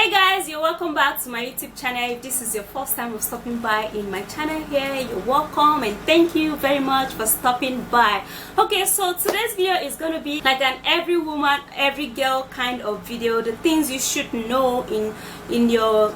Hey guys, you're welcome back to my YouTube channel. If this is your first time of stopping by in my channel here, you're welcome and thank you very much for stopping by. Okay, so today's video is going to be like an every woman, every girl kind of video. The things you should know in your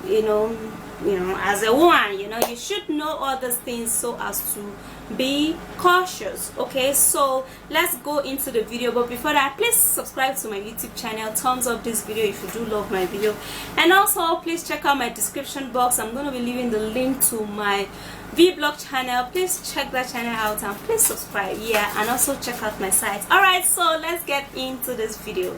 as a woman, you should know all these things so as to be cautious. Okay, so let's go into the video, but before that, please subscribe to my YouTube channel, thumbs up this video if you do love my video, and also please check out my description box. I'm going to be leaving the link to my vlog channel. Please check that channel out and please subscribe, and also check out my site. All right, so let's get into this video.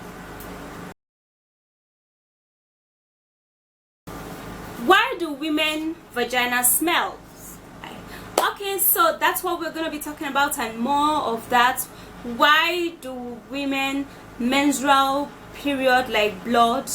Why do women vagina smell? Okay, so that's what we're going to be talking about and more of that. Why do women menstrual period, like blood,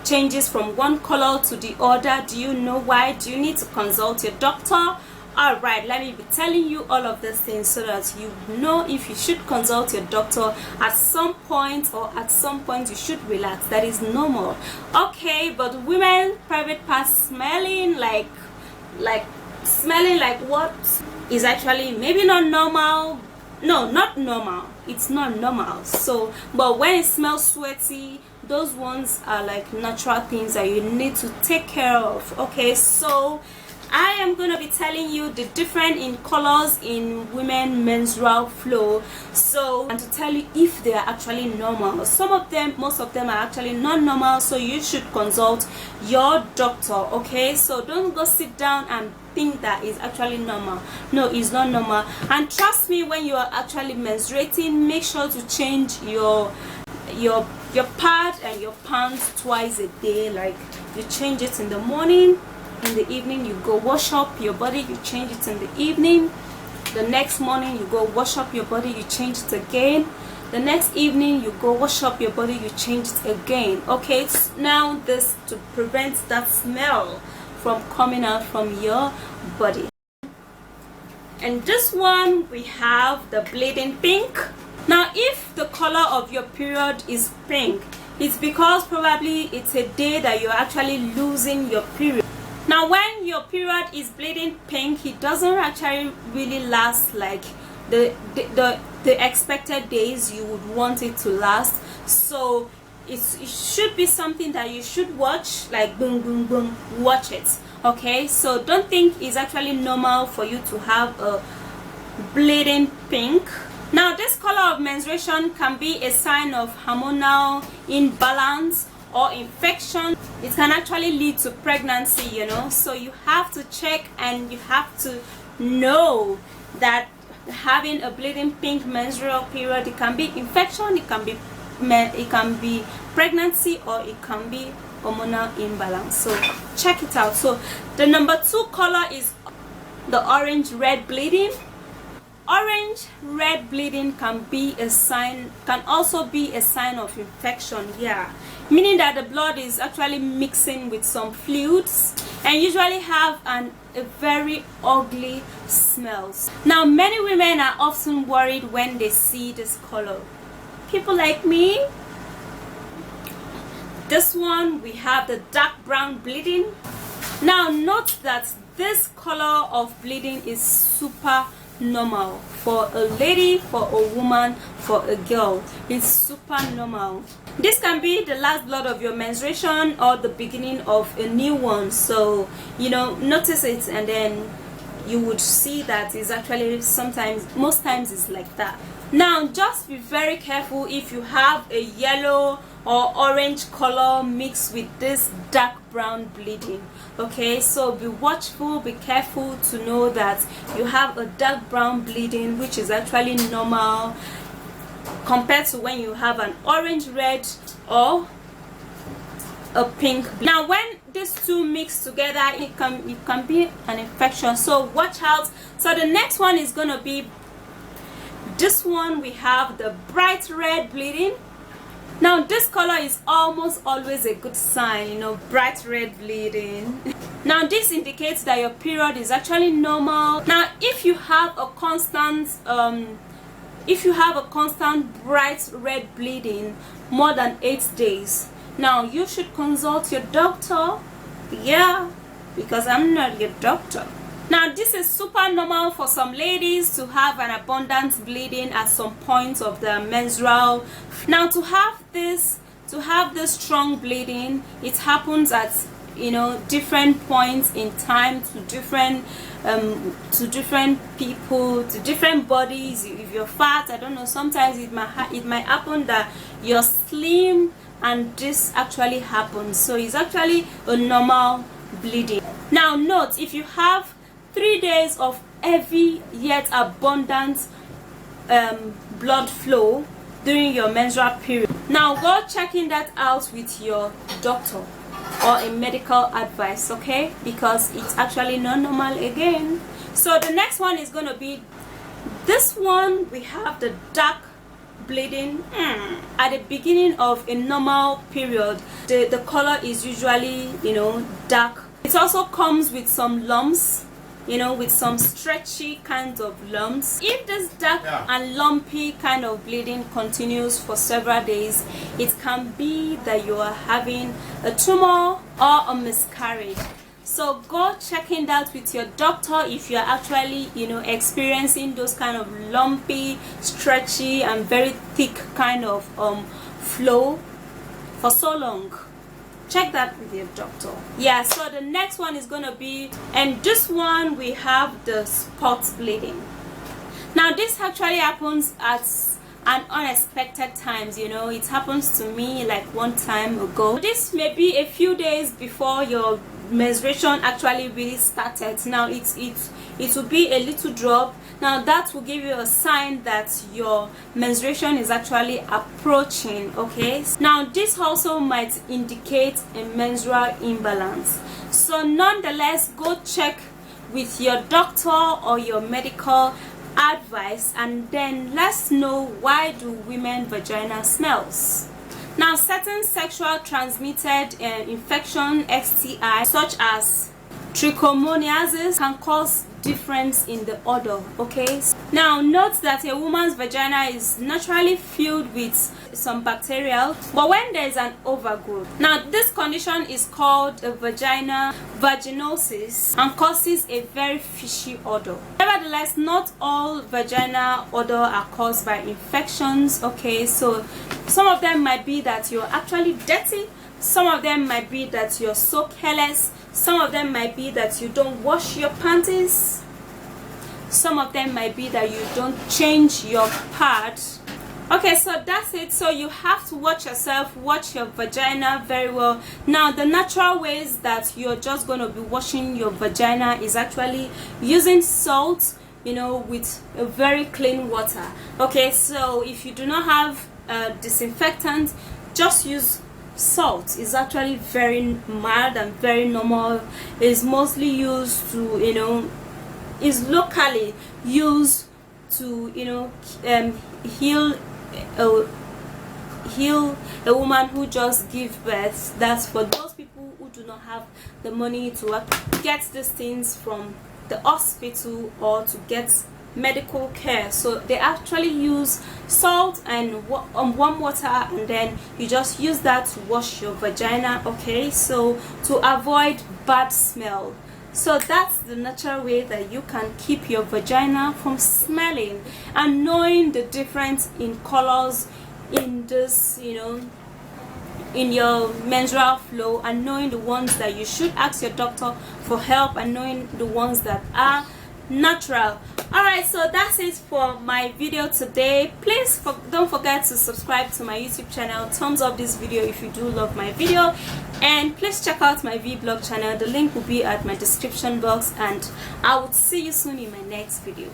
changes from one color to the other? Do you know why? Do you need to consult your doctor? All right, let me be telling you all of these things so that you know if you should consult your doctor at some point, or at some point you should relax. That is normal. Okay, but women private parts smelling like what is actually maybe not normal. No, not normal. It's not normal. So, but when it smells sweaty, those ones are like natural things that you need to take care of. Okay, so I am going to be telling you the difference in colors in women menstrual flow, so, and to tell you if they are actually normal. Some of them, most of them are actually not normal, so you should consult your doctor. Okay, so don't go sit down and think that is actually normal. No, it's not normal. And trust me, when you are actually menstruating, make sure to change your pad and your pants twice a day. Like, you change it in the morning, in the evening you go wash up your body, you change it in the evening, the next morning you go wash up your body, you change it again, the next evening you go wash up your body, you change it again. Okay, now this to prevent that smell from coming out from your body. And this one, we have the bleeding pink. Now if the color of your period is pink, it's because probably it's a day that you're actually losing your period. Now when your period is bleeding pink, it doesn't actually really last like the expected days you would want it to last. So it should be something that you should watch, like boom boom boom, watch it. Okay, so don't think it's actually normal for you to have a bleeding pink. Now this color of menstruation can be a sign of hormonal imbalance or infection. It can actually lead to pregnancy, so you have to check, and you have to know that having a bleeding pink menstrual period, it can be infection, it can be pregnancy, or it can be hormonal imbalance. So check it out. So the number 2 color is the orange red bleeding. Orange red bleeding can also be a sign of infection, meaning that the blood is actually mixing with some fluids and usually have a very ugly smell. Now many women are often worried when they see this color. People like me. This one, we have the dark brown bleeding. Now note that this color of bleeding is super normal for a lady, for a woman, for a girl. It's super normal. This can be the last blood of your menstruation or the beginning of a new one. So notice it, and then you would see that it's actually most times it's like that. Now just be very careful if you have a yellow or orange color mixed with this dark brown bleeding. Okay, so be watchful, be careful to know that you have a dark brown bleeding, which is actually normal compared to when you have an orange red or a pink. Now when these two mix together, it can be an infection, so watch out. So the next one is gonna be this one. We have the bright red bleeding. Now this color is almost always a good sign, bright red bleeding. Now this indicates that your period is actually normal. Now if you have a constant bright red bleeding more than 8 days, Now you should consult your doctor. Yeah, because I'm not your doctor. Now this is super normal for some ladies to have an abundant bleeding at some point of their menstrual. Now to have this strong bleeding, it happens at different points in time to different people, to different bodies. If you're fat, I don't know, sometimes it might happen that you're slim and this actually happens. So it's actually a normal bleeding. Now note, if you have 3 days of heavy yet abundant blood flow during your menstrual period, now go checking that out with your doctor or a medical advice, okay? Because it's actually not normal again. So the next one is going to be this one. We have the dark bleeding at the beginning of a normal period. The color is usually dark. It also comes with some lumps, with some stretchy kinds of lumps. If this dark and lumpy kind of bleeding continues for several days, it can be that you are having a tumor or a miscarriage. So go checking that with your doctor if you are actually experiencing those kind of lumpy, stretchy and very thick kind of flow for so long. Check that with your doctor. Yeah, so the next one is going to be, and this one we have the spot bleeding. Now this actually happens at an unexpected times. It happens to me like one time ago. This may be a few days before your menstruation actually really started. Now it will be a little drop. Now that will give you a sign that your menstruation is actually approaching, okay? Now this also might indicate a menstrual imbalance. So nonetheless, go check with your doctor or your medical advice, and then let's know, why do women vagina smells? Now certain sexual transmitted infection, STI, such as trichomoniasis, can cause difference in the odor, okay? Now note that a woman's vagina is naturally filled with some bacteria, but when there is an overgrowth, now this condition is called a vaginosis and causes a very fishy odor. Nevertheless, not all vagina odor are caused by infections, okay? So some of them might be that you're actually dirty, some of them might be that you're so careless, some of them might be that you don't wash your panties, some of them might be that you don't change your pads. Okay, so that's it. So you have to watch yourself, watch your vagina very well. Now the natural ways that you're just going to be washing your vagina is actually using salt, with a very clean water. Okay, so if you do not have disinfectant, just use salt. Is actually very mild and very normal. Is mostly used to is locally used to heal a woman who just gives birth. That's for those people who do not have the money to get these things from the hospital or to get medical care. So they actually use salt and warm water, and then you just use that to wash your vagina, okay? So to avoid bad smell. So that's the natural way that you can keep your vagina from smelling, and knowing the difference in colors in this in your menstrual flow, and knowing the ones that you should ask your doctor for help, and knowing the ones that are natural. Alright, so that's it for my video today. Please don't forget to subscribe to my YouTube channel. Thumbs up this video if you do love my video, and please check out my vlog channel. The link will be at my description box, and I will see you soon in my next video.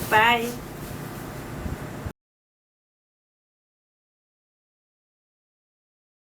Bye.